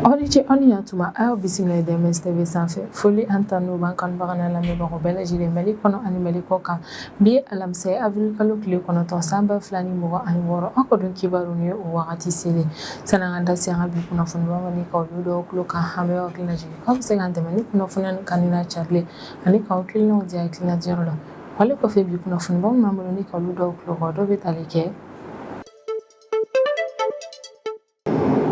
Auditeurs ani yatuma ayo bisimila DMS TV sanfɛ foli an tanu b'an kanubaga n'a lamɛnbagaw bɛɛ lajɛlen Mali kɔnɔ ani Mali kɔ kan bi ye alamisa avril kalo tile 9 san 2026 an ka don kibaru ni o wagati selen san'an ka da se an ka bi kunnafoniba ma ni ka olu dɔw tulo kan an bɛ hakili lajigin k'aw bɛ se k'an dɛmɛ ni kunnafoniya ni kanina carilen ani k'aw kilinaw di hakilina diyarɔ la wale kɔfɛ bi kunnafoniba min b'an bolo ni ka olu dɔw tulo kan dɔw bɛ tali kɛ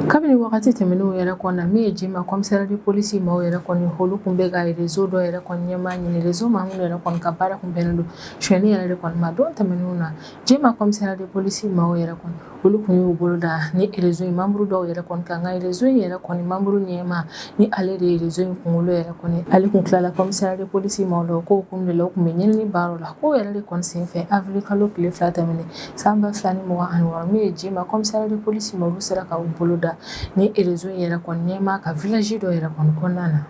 kabini wagati tɛmɛnenw yɛrɛ kɔnɔna min ye Jema commissaire de police maaw yɛrɛ kɔni olu kun bɛ ka réseau dɔ yɛrɛ kɔni ɲɛmaa ɲini réseau maa minnu yɛrɛ kɔni ka baara kun bɛnnen don suɲɛni yɛrɛ de kɔni ma don tɛmɛnenw na Jema commissaire de police maaw yɛrɛ kɔni olu kun y'u bolo da ni réseau in membre dɔw yɛrɛ kɔni kan nka réseau in yɛrɛ kɔni membre ɲɛmaa ni ale de ye réseau in kunkolo yɛrɛ kɔni ale kun tilala commissaire de police maaw la ko kun de la u kun bɛ ɲinini baaraw la ko yɛrɛ de kɔni senfɛ avril kalo tile 2 tɛmɛnen san 2026 min ye Jema commissaire de police maaw olu sera ka u bolo da ni réseau in yɛrɛ kɔni ɲɛmaa ka village dɔ yɛrɛ kɔni kɔnɔna na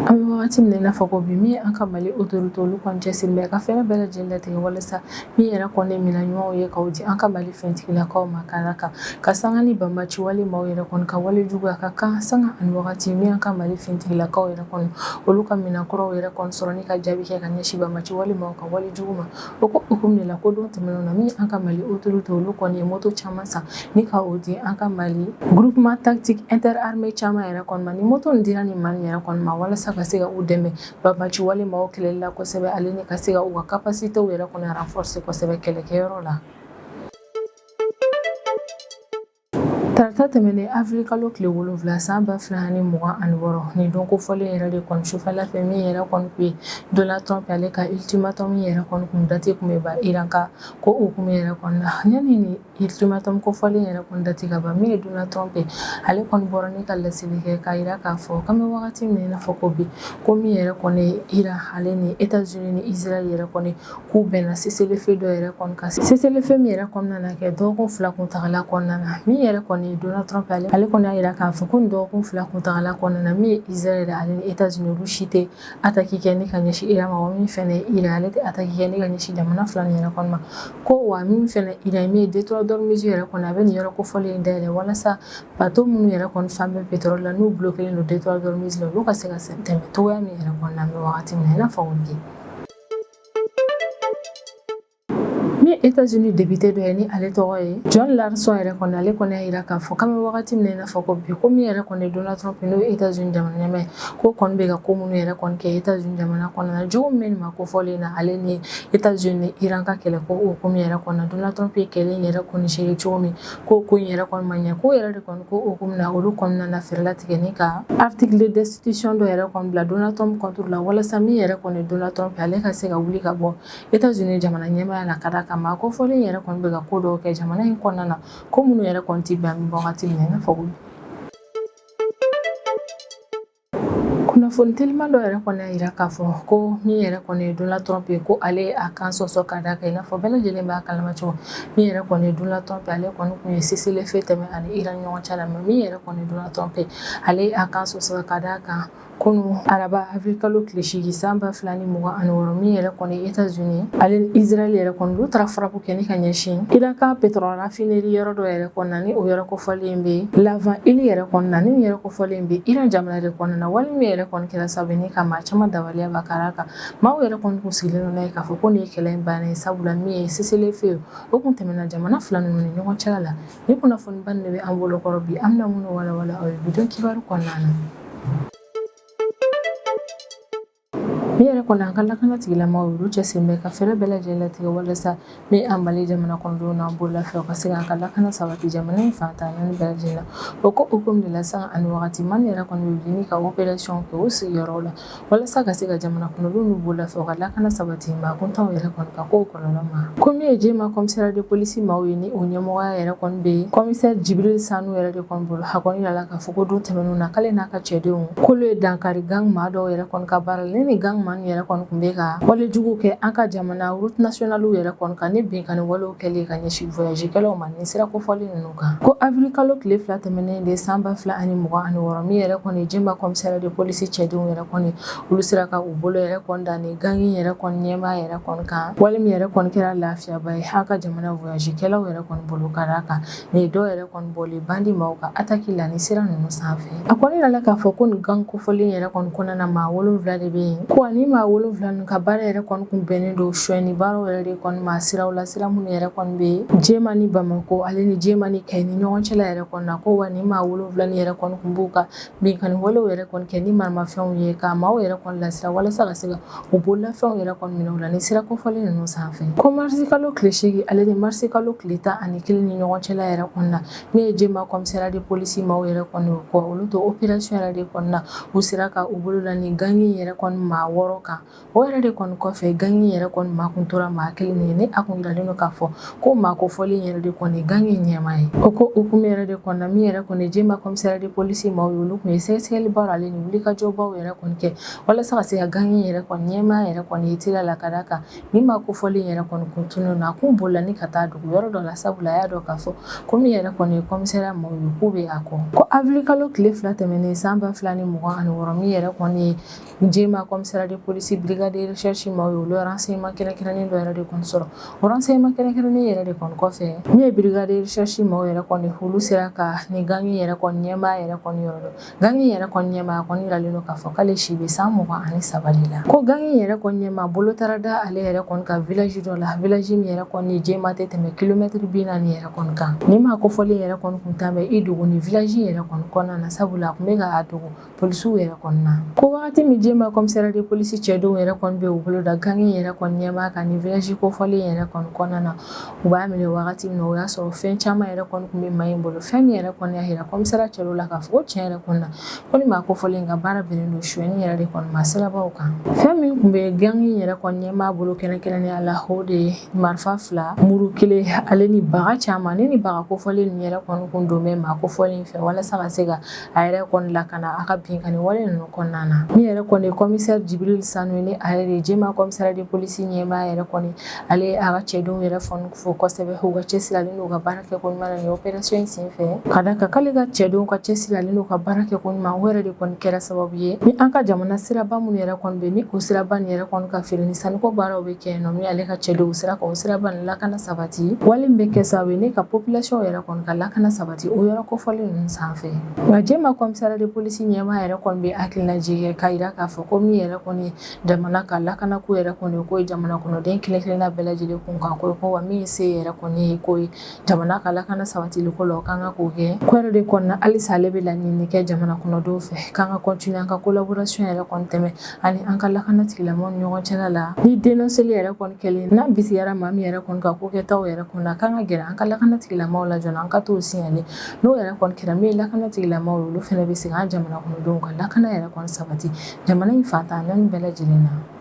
an bɛ wagati min na i n'a fɔ ko bi min ye an ka Mali autorité olu kɔni cɛsirilen bɛ ka fɛɛrɛ bɛɛ lajɛlen latigɛ walasa min yɛrɛ kɔni ye minɛ ɲumanw ye k'o di an ka Mali fɛntigilakaw ma ka d'a kan ka sanga ni banbaci wale maaw yɛrɛ kɔni ka wale juguya ka kan sanga ani wagati min an ka Mali fɛntigilakaw yɛrɛ kɔni olu ka minɛnkɔrɔw yɛrɛ kɔni sɔrɔ ni ka jaabi kɛ ka ɲɛsin banbaci wale maaw ka wale jugu ma o ko hukumu de la ko don tɛmɛnenw na min an ka Mali autorité olu kɔni ye moto caman san ni ka o di an ka Mali groupement tactique interarmée caman yɛrɛ kɔni ma ni moto nin dira nin Mali yɛrɛ kɔni ma walasa ka se ka u dɛmɛ banbaci wale maaw kɛlɛli la kosɛbɛ ale ni ka se ka u ka capacité yɛrɛ kɔni renforcer kosɛbɛ kɛlɛkɛyɔrɔ la tarata tɛmɛnen avril kalo tile 7 san 2026 ni don kofɔlen yɛrɛ de kɔni sufɛla fɛ min yɛrɛ kɔni kun ye Donald Trump ale ka ultimatum yɛrɛ kɔni kun date kun bɛ ban Iran ka ko hukumu yɛrɛ kɔni na yanni ni ultimatum kofɔlen yɛrɛ kɔni date ka ban min ye Donald Trump ye ale kɔni bɔra ni ka laseli kɛ k'a yira k'a fɔ k'an bɛ wagati min na i n'a fɔ ko bi ko min yɛrɛ kɔni ye Iran ale ni États-Unis ni Israël yɛrɛ kɔni k'u bɛnna cessez-le-feu dɔ yɛrɛ kɔni kan cessez-le-feu min yɛrɛ kɔnɔna na kɛ dɔgɔkun 2 kuntagala kɔnɔna na min yɛrɛ kɔni Donald Trump ale kɔni y'a yira k'a fɔ ko nin dɔgɔkun 2 kuntagala kɔnɔna na min ye Israël ale ni États-Unis olu si tɛ attaque kɛ ni ka ɲɛsin Iran ma wa min fɛnɛ ye Iran ale tɛ attaque kɛ ni ka ɲɛsin jamana fila nin yɛrɛ kɔni ma ko wa min fɛnɛ Iran min ye détour d'Ormuz yɛrɛ kɔni a bɛ nin yɔrɔ kofɔlen in dayɛlɛ walasa bateau minnu yɛrɛ kɔni fan bɛ pétrole la n'u bloqué don détour d'Ormuz la olu ka se ka tɛmɛ cogoya min yɛrɛ kɔni na an bɛ wagati min na i n'a fɔ o ye min États-Unis député dɔ ye ni ale tɔgɔ ye John Larson yɛrɛ kɔni ale kɔni y'a yira k'a fɔ k'an bɛ wagati min na i n'a fɔ ko bi ko min yɛrɛ kɔni Donald Trump n'o ye États-Unis jamana ɲɛmaa ye ko kɔni bɛ ka ko minnu yɛrɛ kɔni kɛ États-Unis jamana kɔnɔna na jogo min bɛ nin ma kofɔlen na ale ni États-Unis ni Iran ka kɛlɛ ko hukumu yɛrɛ kɔnɔ na Donald Trump ye kɛlɛ in yɛrɛ kɔni gérer cogo min ko ko in yɛrɛ kɔni ma ɲɛ ko yɛrɛ de kɔni ko hukumu na olu kɔnɔna na fɛɛrɛ latigɛ ni ka article de destitution dɔ yɛrɛ kɔni bila Donald Trump contre la walasa min yɛrɛ kɔni Donald Trump ale ka se ka wuli ka bɔ États-Unis jamana ɲɛmaaya la ka d'a kan maa kofɔlen yɛrɛ kɔni bɛ ka ko dɔw kɛ jamana in kɔnɔna na ko minnu yɛrɛ kɔni tɛ bɛn an bɛ wagati min na i n'a fɔ kunnafoni teliman dɔ yɛrɛ kɔni y'a yira k'a fɔ ko min yɛrɛ kɔni ye Donald Trump ye ko ale a kan sɔsɔ ka d'a kan i n'a fɔ bɛɛ lajɛlen b'a kalama cogo min yɛrɛ kɔni ye Donald Trump ale kɔni kun ye cessez-le-feu tɛmɛ ani Iran ɲɔgɔn cɛ la mais min yɛrɛ kɔni ye Donald Trump ye ale a kan sɔsɔ ka d'a kan kunu araba avril kalo tile 8 san 2026 min yɛrɛ kɔni États-Unis ale ni Israël yɛrɛ kɔni olu taara frappe kɛ ni ka ɲɛsin Iran ka pétrole raffinerie yɔrɔ dɔ yɛrɛ kɔnɔna na ni o yɔrɔ kofɔlen bɛ Lavan île yɛrɛ kɔnɔna na ni yɔrɔ kofɔlen bɛ Iran jamana de kɔnɔna na wali min yɛrɛ kɔni kɛra sababu ni ka maa caman dabaliya ba ka d'a kan maaw yɛrɛ kɔni kun sigilen don n'a ye k'a fɔ ko nin ye kɛlɛ in bannen ye sabula min ye cessez-le-feu ye o kun tɛmɛna jamana fila ninnu ni ɲɔgɔn cɛla la ni kunnafoniba nin de bɛ an bolo kɔrɔ bi an bɛna minnu walawala aw ye bidon kibaru kɔnɔna na min yɛrɛ kɔni an ka lakana tigilamaaw olu cɛsirilen bɛ ka fɛɛrɛ bɛɛ lajɛlen latigɛ walasa min an Mali jamana kɔnɔdenw n'an bololafɛw ka se k'an ka lakana sabati jamana in fantan naani bɛɛ lajɛlen na o ko hukumu de la sanga ani wagati Mali yɛrɛ kɔni bɛ wuli ka opération kɛ o sigiyɔrɔw la walasa ka se ka jamana kɔnɔdenw n'u bololafɛw ka lakana sabati maa kuntanw yɛrɛ kɔni ka kow kɔlɔlɔ ma ko min ye Jema commissaire de police maaw ye ni o ɲɛmɔgɔya yɛrɛ kɔni bɛ commissaire Jibril Sanu yɛrɛ de kɔni bolo a kɔni yala k'a fɔ ko don tɛmɛnenw na k'ale n'a ka cɛdenw k'olu ye dankari gang maa dɔw yɛrɛ kɔni ka baara la ni gang caman yɛrɛ kɔni kun bɛ ka walejugu kɛ an ka jamana route nationale yɛrɛ kɔni kan ni binkani walew kɛlen ka ɲɛsin voyagekɛlaw ma ni sira kofɔli ninnu kan ko avril kalo tile 2 tɛmɛnen de san 2026 min yɛrɛ kɔni Jema commissariat de police cɛdenw yɛrɛ kɔni olu sera ka u bolo yɛrɛ kɔni da ni gangi yɛrɛ kɔni ɲɛmaa yɛrɛ kɔni kan wale min yɛrɛ kɔni kɛra lafiyaba ye an ka jamana voyagekɛlaw yɛrɛ kɔni bolo ka d'a kan ni dɔw yɛrɛ kɔni bɔlen bandi maaw ka attaque la ni sira ninnu sanfɛ a kɔni yira la k'a fɔ ko nin gang kofɔlen yɛrɛ kɔni kɔnɔna maa 7 de bɛ yen ko ani maa 7 ninnu ka baara yɛrɛ kɔni kun bɛnnen don suɲɛni baaraw yɛrɛ de kɔni ma siraw la sira minnu yɛrɛ kɔni bɛ Jema ni Bamako ale ni Jema ni Kayi ni ɲɔgɔn cɛla yɛrɛ kɔni na ko wa ni maa 7 ni yɛrɛ kɔni kun b'u ka binkani walew yɛrɛ kɔni kɛ ni maramafɛnw ye ka maaw yɛrɛ kɔni lasira walasa ka se ka u bololafɛnw yɛrɛ kɔni minɛ u la ni sira kofɔlen ninnu sanfɛ ko marisi kalo tile 8 ale ni marisi kalo tile 11 ni ɲɔgɔn cɛla yɛrɛ kɔni na min ye Jema commissariat de police maaw yɛrɛ kɔni kɔ olu to opération yɛrɛ de kɔni na u sera ka u bolo la ni gangi yɛrɛ kɔni maa 6 kan o yɛrɛ de kɔni kɔfɛ gangi yɛrɛ kɔni maa kun tora maa 1 ye ni a kun yiralen don k'a fɔ ko maa kofɔlen yɛrɛ de kɔni gangi ɲɛmaa ye o ko hukumu yɛrɛ de kɔni na min yɛrɛ kɔni Jema commissariat de police maaw ye olu kun ye sɛgɛsɛgɛli baaraw ale ni wulikajɔbaw yɛrɛ kɔni kɛ walasa ka se ka gangi yɛrɛ kɔni ɲɛmaa yɛrɛ kɔni ye teliya la ka d'a kan ni maa kofɔlen yɛrɛ kɔni kun tunnen na a kun bolila ni ka taa dugu yɔrɔ dɔ la sabula a y'a dɔn k'a fɔ ko min yɛrɛ kɔni ye commissariat maaw ye k'u bɛ a kɔ ko avril kalo tile 2 tɛmɛnen san 2026 min yɛrɛ kɔni ye Jema commissariat de police brigade de recherche maaw ye olu renseignement kɛrɛnkɛrɛnnen dɔ yɛrɛ de kɔni sɔrɔ o renseignement kɛrɛnkɛrɛnnen yɛrɛ de kɔni kɔfɛ min ye brigade de recherche maaw yɛrɛ kɔni olu sera ka ni gangi yɛrɛ kɔni ɲɛmaa yɛrɛ kɔni yɔrɔ dɔn gangi yɛrɛ kɔni ɲɛmaa kɔni yiralen don k'a fɔ k'ale si bɛ san 23 de la ko gangi yɛrɛ kɔni ɲɛmaa bolo taara da ale yɛrɛ kɔni ka village dɔ la village min yɛrɛ kɔni Jema tɛ tɛmɛ kilomètre 40 yɛrɛ kɔni kan ni maa kofɔlen yɛrɛ kɔni kun tan bɛ i dogo ni village yɛrɛ kɔni kɔnɔna na sabula a kun bɛ ka a dogo polisiw yɛrɛ kɔni na ko wagati min Jema commissariat de police cɛdenw yɛrɛ kɔni bɛ u bolo da gangi yɛrɛ kɔni ɲɛmaa kan ni village kofɔlen yɛrɛ kɔni kɔnɔna na u b'a minɛ wagati min na o y'a sɔrɔ fɛn caman yɛrɛ kɔni kun bɛ maa in bolo fɛn min yɛrɛ kɔni y'a yira commissariat cɛlaw la k'a fɔ ko tiɲɛ yɛrɛ kɔni na ko ni maa kofɔlen ka baara bɛnnen don suɲɛni yɛrɛ de kɔni ma sirabaw kan fɛn min kun bɛ gangi yɛrɛ kɔni ɲɛmaa bolo kɛrɛnkɛrɛnnenya la o de ye marifa 2 muru 1 ale ni baga caman ni baga kofɔlen nin yɛrɛ kɔni kun don bɛ maa kofɔlen fɛ walasa ka se ka a yɛrɛ kɔni lakana a ka binkani wale ninnu kɔnɔna na min yɛrɛ kɔni commissaire Jibril Sanu ni ale de Jema commissariat de police ɲɛmaa yɛrɛ kɔni ale ye a ka cɛdenw yɛrɛ fɔ kosɛbɛ u ka cɛsiriyalen don u ka baara kɛ ko ɲuman na ni opération in senfɛ ka d'a kan k'ale ka cɛdenw ka cɛsiriyalen don u ka baara kɛ ko ɲuman o yɛrɛ de kɔni kɛra sababu ye ni an ka jamana siraba minnu yɛrɛ kɔni bɛ ni o siraba nin yɛrɛ kɔni ka feere ni sanuko baaraw bɛ kɛ yen nɔ min ale ka cɛdenw sera ka o siraba nin lakana sabati wale min bɛ kɛ sababu ye ni ka population yɛrɛ kɔni ka lakana sabati o yɔrɔ kofɔlen ninnu sanfɛ nka Jema commissariat de police ɲɛmaa yɛrɛ kɔni bɛ hakilinajigɛ k'a yira k'a fɔ ko min yɛrɛ kɔni jamana ka lakanako yɛrɛ kɔni k'o ye jamana kɔnɔden kelen kelenna bɛɛ lajɛlen kun kan ko wa min se yɛrɛ kɔni ye k'o ye jamana ka lakana sabatiliko la o kan ka k'o kɛ ko yɛrɛ de kɔni na halisa ale bɛ laɲini kɛ jamana kɔnɔdenw fɛ k'an ka continuer an ka collaboration yɛrɛ kɔni tɛmɛ ani an ka lakana tigilamɔgɔw ni ɲɔgɔn cɛla la ni dénonceli yɛrɛ kɔni kɛlen n'a bisigara maa min yɛrɛ kɔni ka ko kɛtaw yɛrɛ kɔni na k'an ka gɛrɛ an ka lakana tigilamɔgɔw la joona an ka t'o signaler n'o yɛrɛ kɔni kɛra min ye lakana tigilamɔgɔw ye olu fɛnɛ bɛ se an jamana kɔnɔdenw ka lakana yɛrɛ kɔni sabati jamana in fantan naani bɛɛ lajɛlen na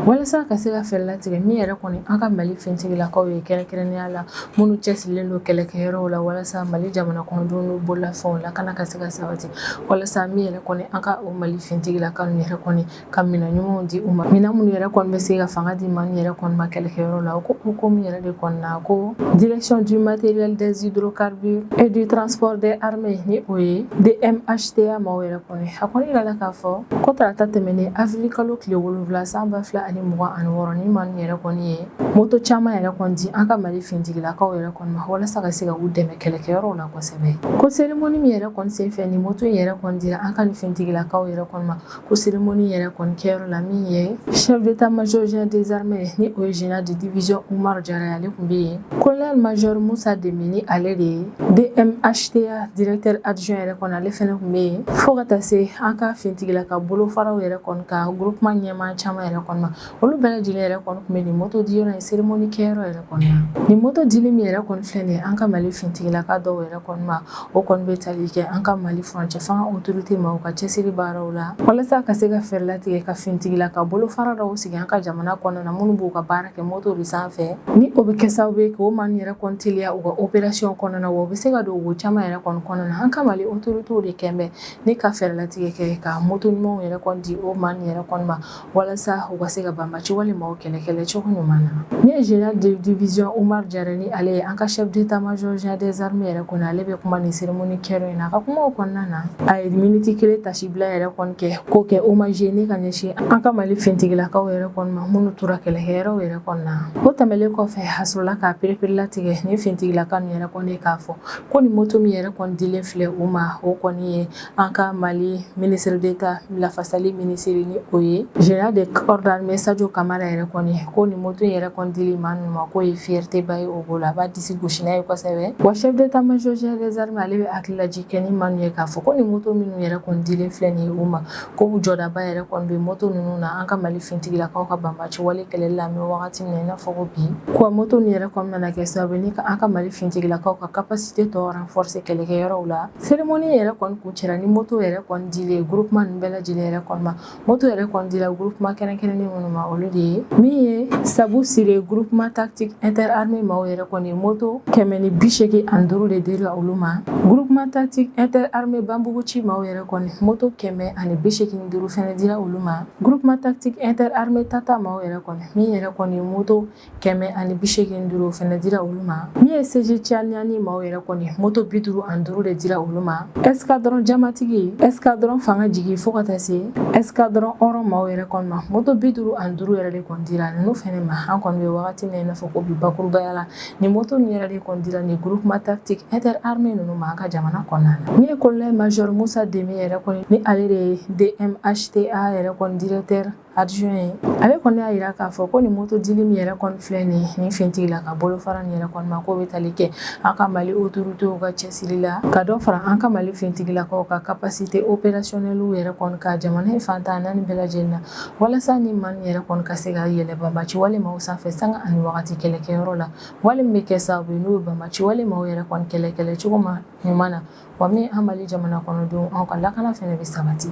walasa ka se ka fɛɛrɛ latigɛ min yɛrɛ kɔni an ka Mali fintigilakaw ye kɛrɛnkɛrɛnnenya la minnu cɛsirilen don kɛlɛkɛyɔrɔw la walasa Mali jamana kɔnɔdenw n'u bololafɛnw lakana ka se ka sabati walasa min yɛrɛ kɔni an ka o Mali fintigilakaw yɛrɛ kɔni ka minɛn ɲumanw di u ma minɛn minnu yɛrɛ kɔni bɛ se ka fanga di ma ni yɛrɛ kɔni ma kɛlɛkɛyɔrɔ la ko min yɛrɛ de kɔni na ko direction du matériel des hydrocarbures et du transport des armées ni o ye DMHTA maaw yɛrɛ kɔni a kɔni yirala k'a fɔ ko tarata tɛmɛnen avril kalo tile 7 san 2026 ni maa min yɛrɛ kɔni ye moto caman yɛrɛ kɔni di an ka Mali fintigilakaw yɛrɛ kɔni ma walasa ka se ka u dɛmɛ kɛlɛkɛyɔrɔw la kosɛbɛ ko cérémonie min yɛrɛ kɔni senfɛ ni moto in yɛrɛ kɔni dira an ka ni fintigilakaw yɛrɛ kɔni ma ko cérémonie yɛrɛ kɔni kɛyɔrɔ la min ye chef d'état-major général des armées ni o ye général de division Umar Jara ale kun bɛ yen colonel major Musa Demi ni ale de ye DMHTA directeur adjoint yɛrɛ kɔni ale fɛnɛ kun bɛ yen fo ka taa se an ka fintigilaka bolofaraw yɛrɛ kɔni ka groupement ɲɛmaa caman caman yɛrɛ kɔnɔ ma olu bɛɛ lajɛlen yɛrɛ kɔni kun bɛ nin moto di yɔrɔ in cérémonie kɛyɔrɔ yɛrɛ kɔnɔ na nin moto dili min yɛrɛ kɔni filɛ nin ye an ka Mali fintigilaka dɔw yɛrɛ kɔni ma o kɔni bɛ tali kɛ an ka Mali furancɛ fanga autorité ma u ka cɛsiri baaraw la walasa ka se ka fɛɛrɛ latigɛ ka fintigilaka bolofara dɔw sigi an ka jamana kɔnɔ na minnu b'u ka baara kɛ moto de sanfɛ ni o bɛ kɛ sababu ye k'o maa yɛrɛ kɔni teliya u ka opération kɔnɔ na wa u bɛ se ka don wo caman yɛrɛ kɔni kɔnɔ na an ka Mali autoritéw de kɛn bɛ ni ka fɛɛrɛ latigɛ kɛ ka moto ɲumanw yɛrɛ kɔni di o maa yɛrɛ kɔni ma walasa u ka se ka banbaci walima kɛlɛ cogo ɲuman na ni ye général de division Umar Jara ni ale ye an ka chef d'état-major des armées yɛrɛ kɔni ale bɛ kuma nin cérémonie kɛyɔrɔ in na a ka kumaw kɔnɔna na a ye miniti kelen tasibila yɛrɛ kɔni kɛ k'o kɛ hommage ni ka ɲɛsin an ka Mali fintigilakaw yɛrɛ kɔni ma minnu tora kɛlɛkɛyɔrɔw yɛrɛ kɔni na o tɛmɛlen kɔfɛ a sɔrɔla k'a perepere latigɛ ni fintigilaka ninnu yɛrɛ kɔni ye k'a fɔ ko ni moto min yɛrɛ kɔni dilen filɛ u ma o kɔni ye an ka Mali ministre d'état lafasali ministre ni o ye général de corps d'armée Sadio Kamara yɛrɛ kɔni ko ni moto in yɛrɛ kɔni dili maa ninnu ma k'o ye fierté ba ye o bolo a b'a disi gosi n'a ye kosɛbɛ wa chef d'état-major des armées ale bɛ hakilaji kɛ ni maa ninnu ye k'a fɔ ko ni moto minnu yɛrɛ kɔni dilen filɛ nin ye u ma ko jɔdaba yɛrɛ kɔni bɛ moto ninnu na an ka Mali fintigilakaw ka banbaci wale kɛlɛli la an bɛ wagati min na i n'a fɔ ko bi ko moto nin yɛrɛ kɔni nana kɛ sababu ye ni an ka Mali fintigilakaw ka capacité tɔ renforcer kɛlɛkɛyɔrɔw la cérémonie yɛrɛ kɔni kuncɛra ni moto yɛrɛ kɔni dilen groupement ninnu bɛɛ lajɛlen yɛrɛ kɔni ma moto yɛrɛ kɔni dila groupement kɛrɛnkɛrɛnnen minnu ma olu de ye min ye Sabu Sire groupement tactique interarmé maaw yɛrɛ kɔni ye moto 185 de dira olu ma groupement tactique interarmé Banbuguci maaw yɛrɛ kɔni moto 185 fɛnɛ dira olu ma groupement tactique interarmé Tata maaw yɛrɛ kɔni min yɛrɛ kɔni ye moto 185 fɛnɛ dira olu ma min ye CG Tchaniani maaw yɛrɛ kɔni moto 55 de dira olu ma escadron jamatigi escadron fanga jigi fo ka taa se escadron ɔrɔn maaw yɛrɛ kɔni ma moto 55 yɛrɛ de kɔni dira ninnu fɛnɛ ma an kɔni bɛ wagati min na i n'a fɔ ko bi bakurubaya la ni moto ninnu yɛrɛ de kɔni dira ni groupement tactique interarmé ninnu ma an ka jamana kɔnɔna na min ye colonel major Musa Deme yɛrɛ kɔni ni ale de ye DMHTA yɛrɛ kɔni directeur adjoint ye ale kɔni y'a yira k'a fɔ ko ni moto dili min yɛrɛ kɔni filɛ nin ye nin fintigila ka bolofara nin yɛrɛ kɔni ma k'o bɛ tali kɛ an ka Mali autoritéw ka cɛsiri la ka dɔ fara an ka Mali fintigilakaw ka capacité opérationnelle yɛrɛ kɔni ka jamana in fantan naani bɛɛ lajɛlen na walasa ni maa nin yɛrɛ kɔni ka se ka yɛlɛ banbaci walima sanfɛ sanga ani wagati kɛlɛkɛyɔrɔ la wali min bɛ kɛ sababu ye n'o ye banbaci walima yɛrɛ kɔni kɛlɛ cogo ma ɲuman na wa min an Mali jamana kɔnɔdenw anw ka lakana fɛnɛ bɛ sabati.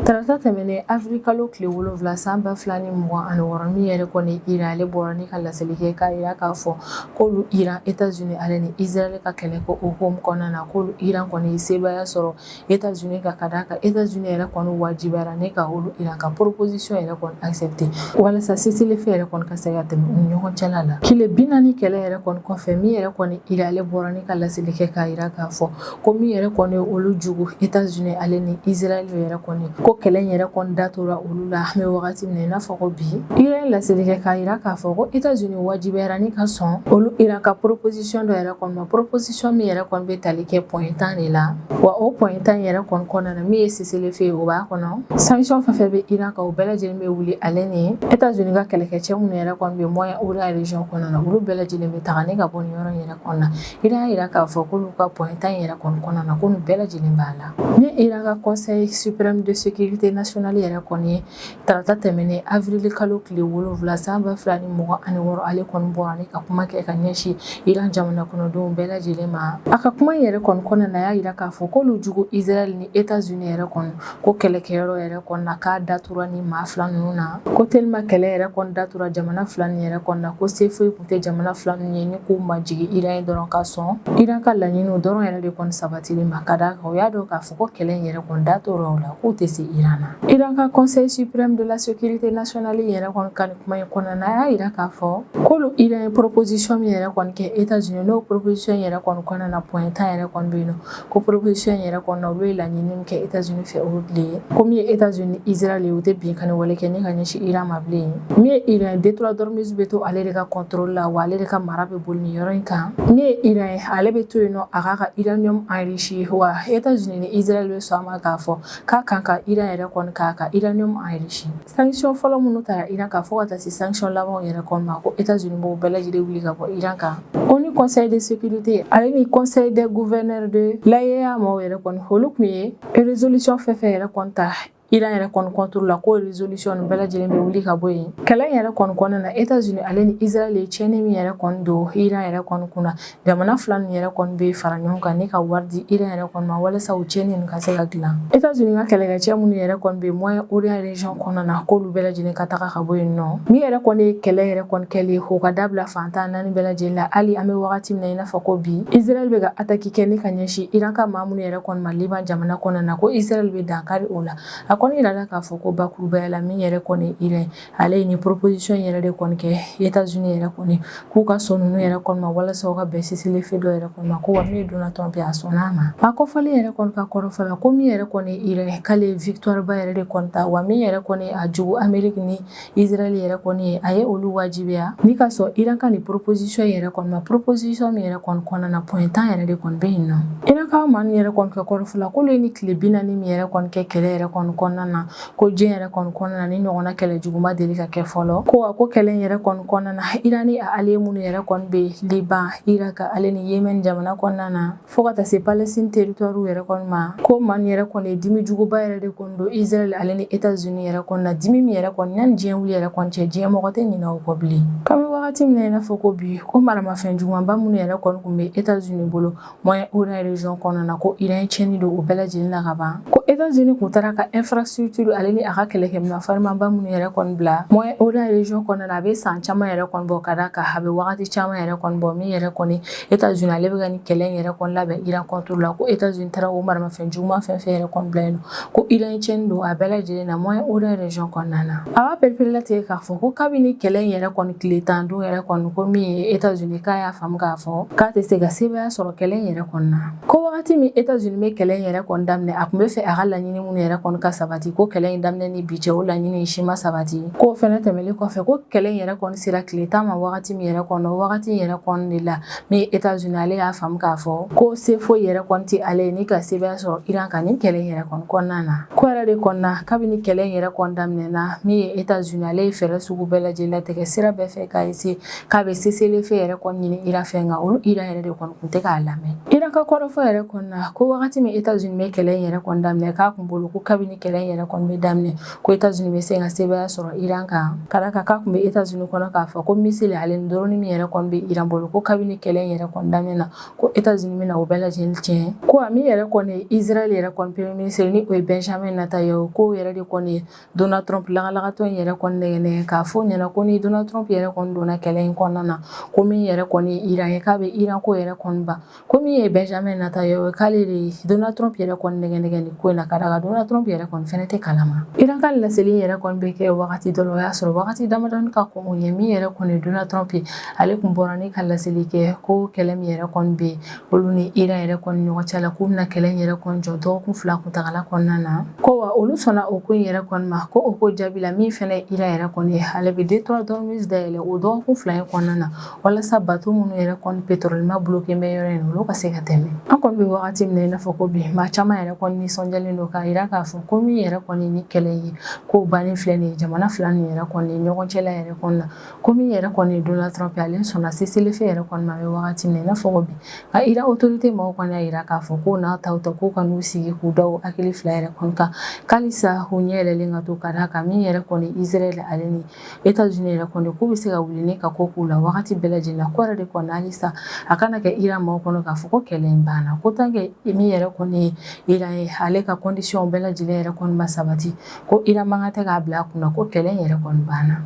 Tarata tɛmɛnen avril kalo tile 7 san 2026 min yɛrɛ kɔni Iran ale bɔra ni ka laseli kɛ k'a yira k'a fɔ k'olu Iran États-Unis ale ni Israël ka kɛlɛ ko hukumu kɔnɔna na k'olu Iran kɔni ye sebaya sɔrɔ États-Unis ka d'a kan États-Unis yɛrɛ kɔni wajibiyara ne ka olu Iran ka proposition yɛrɛ kɔni accepté walasa cessez-le-feu yɛrɛ kɔni ka se ka tɛmɛ u ni ɲɔgɔn cɛla la tile 40 kɛlɛ yɛrɛ kɔni kɔfɛ min yɛrɛ kɔni Iran ale bɔra ni ka laseli kɛ k'a yira k'a fɔ ko min yɛrɛ kɔni olu jugu États-Unis ale ni Israël yɛrɛ kɔni ko kɛlɛ yɛrɛ kɔni datora olu la an bɛ wagati min na i n'a fɔ ko bi Iran laseli kɛ k'a yira k'a fɔ ko États-Unis wajibiyara ni ka sɔn olu Iran ka proposition dɔ yɛrɛ kɔni ma proposition min yɛrɛ kɔni bɛ tali kɛ point 10 de la wa o point 10 yɛrɛ kɔni kɔnɔna na min ye cessez-le-feu ye o b'a kɔnɔ sanction fɛn fɛn bɛ Iran kan o bɛɛ lajɛlen bɛ wuli ale ni États-Unis ka kɛlɛkɛcɛ minnu yɛrɛ kɔni bɛ Moyen-Orient région kɔnɔna na olu bɛɛ lajɛlen bɛ taga ne ka bɔ nin yɔrɔ in yɛrɛ kɔnɔna na Iran y'a yira k'a fɔ k'olu ka point 10 yɛrɛ kɔni kɔnɔna na ko nin bɛɛ lajɛlen b'a la ni Iran ka conseil suprême de sécurité nationale yɛrɛ kɔni ye tarata tɛmɛnen avril kalo tile 7 san 2026 ale kɔni bɔra ni ka kuma kɛ ka ɲɛsin Iran jamana kɔnɔdenw bɛɛ lajɛlen ma a ka kuma yɛrɛ kɔni kɔnɔna na y'a yira k'a fɔ k'olu jugu Israël ni États-Unis yɛrɛ kɔni ko kɛlɛkɛyɔrɔ yɛrɛ kɔni na k'a datura ni maa fila ninnu na ko tellement kɛlɛ yɛrɛ kɔni datura jamana fila nin yɛrɛ kɔni na ko se foyi tun tɛ jamana fila ninnu ye ni k'u majigi Iran ye dɔrɔn ka sɔn Iran ka laɲiniw dɔrɔn yɛrɛ de kɔni sabatili ma ka d'a kan o y'a dɔn k'a fɔ ko kɛlɛ in yɛrɛ kɔni datora o la k'u tɛ se Iran na Iran ka conseil suprême de la sécurité nationale yɛrɛ kɔni ka nin kuma in kɔnɔna na a y'a yira k'a fɔ k'olu Iran ye proposition min yɛrɛ kɔni kɛ États-Unis n'o proposition yɛrɛ kɔni kɔnɔna na point 10 yɛrɛ kɔni bɛ yen nɔ ko proposition yɛrɛ kɔnɔna olu ye laɲini min kɛ États-Unis fɛ olu de ye ko min ye États-Unis Israël ye o tɛ binkani wale kɛ ni ka ɲɛsin Iran ma bilen min ye Iran ye détroit d'Ormuz bɛ to ale de ka contrôle la wa ale de ka mara bɛ boli nin yɔrɔ in kan min ye Iran ye ale bɛ to yen nɔ a k'a ka uranium enrichi wa États-Unis ni Israël bɛ sɔn a ma k'a fɔ k'a kan ka Iran yɛrɛ kɔni k'a ka uranium enrichi sanction fɔlɔ minnu taara Iran kan fo ka taa se sanction labanw yɛrɛ kɔni ma ko États-Unis b'o bɛɛ lajɛlen wuli ka bɔ Iran kan ONU conseil de sécurité ale ni conseil des gouverneurs de l'AEA maaw yɛrɛ kɔni olu tun ye résolution fɛn fɛn yɛrɛ kɔni ta Iran yɛrɛ kɔni contrôle la ko résolution bɛɛ lajɛlen bɛ wuli ka bɔ yen. Kɛlɛ in yɛrɛ kɔni kɔnɔna na États-Unis ale ni Israël ye tiɲɛni min yɛrɛ kɔni don Iran yɛrɛ kɔni kunna. Jamana fila nin yɛrɛ kɔni bɛ fara ɲɔgɔn kan ni ka wari di Iran yɛrɛ kɔni ma walasa o tiɲɛni nin ka se ka dilan. États-Unis ka kɛlɛkɛcɛ minnu yɛrɛ kɔni bɛ Moyen-Orient région kɔnɔna na k'olu bɛɛ lajɛlen ka taga ka bɔ yen nɔ. Min yɛrɛ kɔni ye kɛlɛ yɛrɛ kɔni kɛlen o ka dabila fantan naani bɛɛ lajɛlen la hali an bɛ wagati min na i n'a fɔ ko bi Israël bɛ ka attaque kɛ ni ka ɲɛsin Iran ka maa minnu yɛrɛ kɔni ma Liban jamana kɔnɔna na ko Israël bɛ dankari o la. A kɔni yirala k'a fɔ ko bakurubaya la min yɛrɛ kɔni Iran ale ye ni proposition yɛrɛ de kɔni kɛ États-Unis yɛrɛ kɔni k'u ka sɔn ninnu yɛrɛ kɔni ma walasa u ka bɛn cessez-le-feu dɔ yɛrɛ kɔni ma ko wa min Donald Trump a sɔnna a ma. A kɔfɔlen yɛrɛ kɔni ka kɔrɔfɔ la ko min yɛrɛ kɔni Iran k'ale victoire ba yɛrɛ de kɔni ta wa min yɛrɛ kɔni a jugu Amérique ni Israël yɛrɛ kɔni ye a ye olu wajibiya ni ka sɔn Iran ka ni proposition yɛrɛ kɔni ma proposition min yɛrɛ kɔni kɔnɔna na point 10 yɛrɛ de kɔni bɛ yen nɔ. Iran ka maa min yɛrɛ kɔni ka kɔrɔfɔ la k'olu ye ni tile 40 min yɛrɛ kɔni kɛ kɛlɛ yɛrɛ kɔni kɔnɔna na ko diɲɛ yɛrɛ kɔni kɔnɔna na ni ɲɔgɔnna kɛlɛ juguman deli ka kɛ fɔlɔ ko wa ko kɛlɛ in yɛrɛ kɔni kɔnɔna na Iran ni a allié minnu yɛrɛ kɔni bɛ Liban, Irak, ale ni Yemen jamana kɔnɔna na fo ka taa se Palestine territoire yɛrɛ kɔni ma ko maa nin yɛrɛ kɔni ye dimi juguba yɛrɛ de kɔni don Israël ale ni États-Unis yɛrɛ kɔni na dimi min yɛrɛ kɔni yanni diɲɛ wuli yɛrɛ kɔni cɛ diɲɛ mɔgɔ tɛ ɲinɛ o kɔ bilen. Kabini wagati min na i n'a fɔ ko bi ko maramafɛn jugumanba minnu yɛrɛ kɔni tun bɛ États-Unis bolo Moyen-Orient région kɔnɔna na ko Iran tiɲɛni don o bɛɛ lajɛlen na ka ban ko États-Unis kun taara ka infrastructure ale ni a ka kɛlɛkɛminɛn farimanba minnu yɛrɛ kɔni bila Moyen-Orient région kɔnɔna na a bɛ san caman yɛrɛ kɔni bɔ ka da kan a bɛ wagati caman yɛrɛ kɔni bɔ min yɛrɛ kɔni États-Unis ale bɛ ka ni kɛlɛ in yɛrɛ kɔni labɛn Iran contrôle la ko États-Unis taara o maramafɛn juguman fɛn fɛn yɛrɛ kɔni bila yen nɔ ko Iran tiɲɛni don a bɛɛ lajɛlen na Moyen-Orient région kɔnɔna na a b'a perpétuer latigɛ k'a fɔ ko kabini kɛlɛ in yɛrɛ kɔni tile 10 don yɛrɛ kɔni ko min ye États-Unis k'a y'a faamu k'a fɔ k'a tɛ se ka sebaya sɔrɔ kɛlɛ in yɛrɛ kɔnɔna ko wagati min États-Unis bɛ kɛlɛ in yɛrɛ kɔni daminɛ a tun bɛ fɛ a ka laɲini minnu yɛrɛ kɔni ka sabati ko kɛlɛ in daminɛ ni bi cɛ o laɲini in si ma sabati ko fɛnɛ tɛmɛlen kɔfɛ ko kɛlɛ in yɛrɛ kɔni sera tile 10 ma wagati min yɛrɛ kɔnɔ wagati in yɛrɛ kɔni de la min États-Unis ale y'a faamu k'a fɔ ko se foyi yɛrɛ kɔni tɛ ale ye ni ka sebaya sɔrɔ Iran kan ni kɛlɛ in yɛrɛ kɔni kɔnɔna na ko yɛrɛ de kɔnɔna kabini kɛlɛ in yɛrɛ kɔni daminɛna min ye États-Unis ale ye fɛɛrɛ sugu bɛɛ lajɛlen latigɛ sira bɛɛ fɛ k'a essayer k'a bɛ cessez-le-feu yɛrɛ kɔni ɲini Iran fɛ nka olu Iran yɛrɛ de kɔni tun tɛ k'a lamɛn. Iran ka kɔrɔfɔ yɛrɛ kɔnɔna ko wagati min États-Unis bɛ kɛlɛ in yɛrɛ kɔni daminɛ k'a kun bolo ko kabini kɛlɛ in yɛrɛ kɔni bɛ daminɛ ko États-Unis bɛ se ka sebaya sɔrɔ Iran kan ka da kan k'a kun bɛ États-Unis kɔnɔ k'a fɔ ko missile ale ni drone min yɛrɛ kɔni bɛ Iran bolo ko kabini kɛlɛ in yɛrɛ kɔni daminɛ na ko États-Unis bɛna o bɛɛ lajɛlen tiɲɛ ko a min yɛrɛ kɔni ye Israël yɛrɛ kɔni premier ministre ni o ye Benjamin Netanyahu ko yɛrɛ de kɔni ye Donald Trump lagalagatɔ in yɛrɛ kɔni nɛgɛnɛgɛ k'a fɔ ɲɛna ko ni Donald Trump yɛrɛ kɔni donna kɛlɛ in kɔnɔna na ko min yɛrɛ kɔni ye Iran ye k'a bɛ Iran ko yɛrɛ kɔni ban ko min ye Benjamin Netanyahu k'ale de ye Donald Trump yɛrɛ kɔni nɛgɛnɛgɛ nin ko in na ka da kan Donald Trump yɛrɛ kɔni fɛnɛ tɛ kalama. Iran ka laseli yɛrɛ kɔni bɛ kɛ wagati dɔ la o y'a sɔrɔ wagati damadɔni ka kɔn o ɲɛ min yɛrɛ kɔni ye Donald Trump ye ale kun bɔra ni ka laseli kɛ ko kɛlɛ min yɛrɛ kɔni bɛ olu ni Iran yɛrɛ kɔni ɲɔgɔn cɛ la k'u bɛna kɛlɛ in yɛrɛ kɔni jɔ dɔgɔkun 2 kuntagala kɔnɔna na ko wa olu sɔnna o ko in yɛrɛ kɔni ma ko o ko jaabi la min fɛnɛ ye Iran yɛrɛ kɔni ye ale bɛ Detroit Dormuz dayɛlɛ o dɔgɔkun 2 in kɔnɔna na walasa bateau minnu yɛrɛ kɔni pétrolema bloqué bɛ yɔrɔ in na olu ka se ka tɛmɛ. An kɔni bɛ wagati min na i n'a fɔ ko bi maa caman yɛrɛ kɔni nisɔndiyalen don k'a yira k'a fɔ ko min yɛrɛ kɔni ni kɛlɛ ye ko bannen filɛ nin ye jamana fila nin yɛrɛ kɔni ɲɔgɔn cɛla yɛrɛ kɔni na ko min yɛrɛ kɔni ye Donald Trump ale sɔnna cessez-le-feu yɛrɛ kɔni ma bɛ wagati min na i n'a fɔ ko bi nka Iran autorité mɔgɔw kɔni y'a yira k'a fɔ ko n'a taw ta k'u ka n'u sigi k'u da o hakili fila yɛrɛ kɔni kan k'alisa u ɲɛ yɛlɛlen ka to ka da kan min yɛrɛ kɔni Israël ale ni États-Unis yɛrɛ kɔni k'u bɛ se ka wuli ni ka ko k'u la wagati bɛɛ lajɛlen na ko yɛrɛ de kɔni halisa a kana kɛ Iran mɔgɔw kɔnɔ k'a fɔ ko kɛlɛ in banna ko tant que min yɛrɛ kɔni ye Iran ye ale ka condition bɛɛ lajɛlen yɛrɛ kɔni ma sabati ko Iran man kan tɛ k'a bila a kunna ko kɛlɛ in yɛrɛ kɔni banna.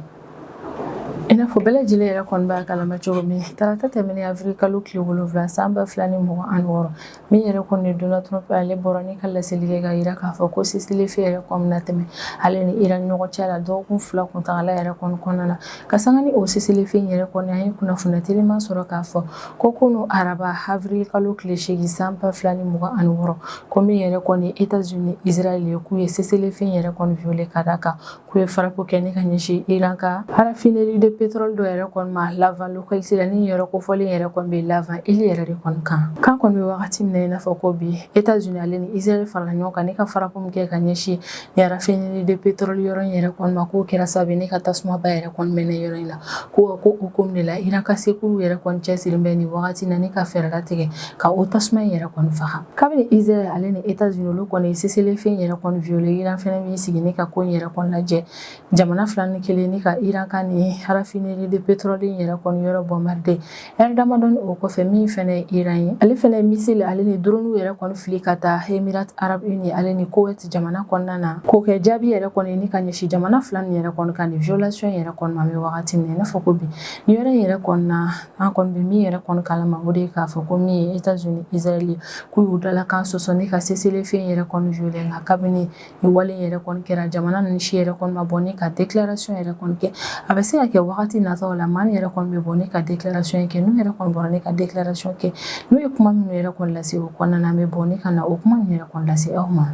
I n'a fɔ bɛɛ lajɛlen yɛrɛ kɔni b'a kalama cogo min tarata tɛmɛnen avril kalo tile 7 san 2026 min yɛrɛ kɔni ye Donald Trump ale bɔra ni ka laseli kɛ ka yira k'a fɔ ko cessez-le-feu yɛrɛ kɔni na tɛmɛ ale ni Iran ɲɔgɔn cɛ la dɔgɔkun 2 kuntagala yɛrɛ kɔni kɔnɔna na ka sanga ni o cessez-le-feu yɛrɛ kɔni an ye kunnafoni teliman sɔrɔ k'a fɔ ko kunu araba avril kalo tile 8 san 2026 ko min yɛrɛ kɔni États-Unis Israël ye k'u ye cessez-le-feu yɛrɛ kɔni violé ka da kan k'u ye frappe kɛ ni ka ɲɛsin Iran ka raffinerie de pétrole dɔ yɛrɛ kɔni ma Lavan localité la ni yɔrɔ kofɔlen yɛrɛ kɔni bɛ Lavan île yɛrɛ de kɔni kan kɔni bɛ wagati min na i n'a fɔ ko bi États-Unis ale ni Israël farala ɲɔgɔn kan ne ka farako min kɛ ka ɲɛsin ni raffinerie de pétrole yɔrɔ in yɛrɛ kɔni ma k'o kɛra sababu ne ka tasumaba yɛrɛ kɔni mɛnna yɔrɔ in na ko o ko de la Iran ka sekuru yɛrɛ kɔni cɛsirilen bɛ ni wagati na ne ka fɛɛrɛ latigɛ ka o tasuma in yɛrɛ kɔni faga kabini Israël ale ni États-Unis olu kɔni cessez-le-feu yɛrɛ kɔni violé Iran fɛnɛ min sigi ne ka ko in yɛrɛ kɔni lajɛ jamana fila ni kelen ni ka Iran ka ni raffinerie de pétrole yɛrɛ kɔni yɔrɔ bombardé damadɔni o kɔfɛ min fɛnɛ Iran ye ale fɛnɛ missile ale ni drone yɛrɛ kɔni fili ka taa Émirats Arabes Unis ale ni Koweït jamana kɔnɔna na ko kɛ jaabi yɛrɛ kɔni ni ka ɲɛsin jamana fila ni yɛrɛ kɔni kan ni violation yɛrɛ kɔni ma bɛ wagati min na i n'a fɔ ko bi ni yɔrɔ yɛrɛ kɔni na an kɔni bɛ min yɛrɛ kɔni kalama o de ye k'a fɔ ko min ye États-Unis Israël k'u y'u dalakan sɔsɔ ne ka cessez-le-feu yɛrɛ kɔni violé nka kabini ni wale yɛrɛ kɔni kɛra jamana ninnu si yɛrɛ kɔni ma bɔ ne ka déclaration yɛrɛ kɔni kɛ a bɛ se ka kɛ wagati nataw la maa yɛrɛ kɔni bɛ bɔ ne ka déclaration kɛ n'u yɛrɛ kɔni bɔra ne ka déclaration kɛ n'u ye kuma minnu yɛrɛ kɔni lase o kɔnɔna na an bɛ bɔ ne ka na o kuma minnu yɛrɛ kɔni lase aw ma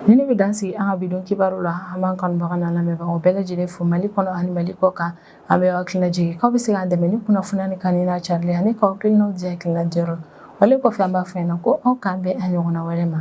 ni ne bɛ dan sigi an ka bidon kibaru la an b'an kanubaga n'a lamɛnbagaw bɛɛ lajɛlen fo Mali kɔnɔ ani Mali kɔ kan an bɛ aw hakilina jigin k'aw bɛ se k'an dɛmɛ ni kunnafoniya ni kanni n'a carili ani k'aw hakilinaw di hakilina diyara wale kɔfɛ an b'a fɔ ɲɛna ko aw k'an bɛn a ɲɔgɔnna wɛrɛ ma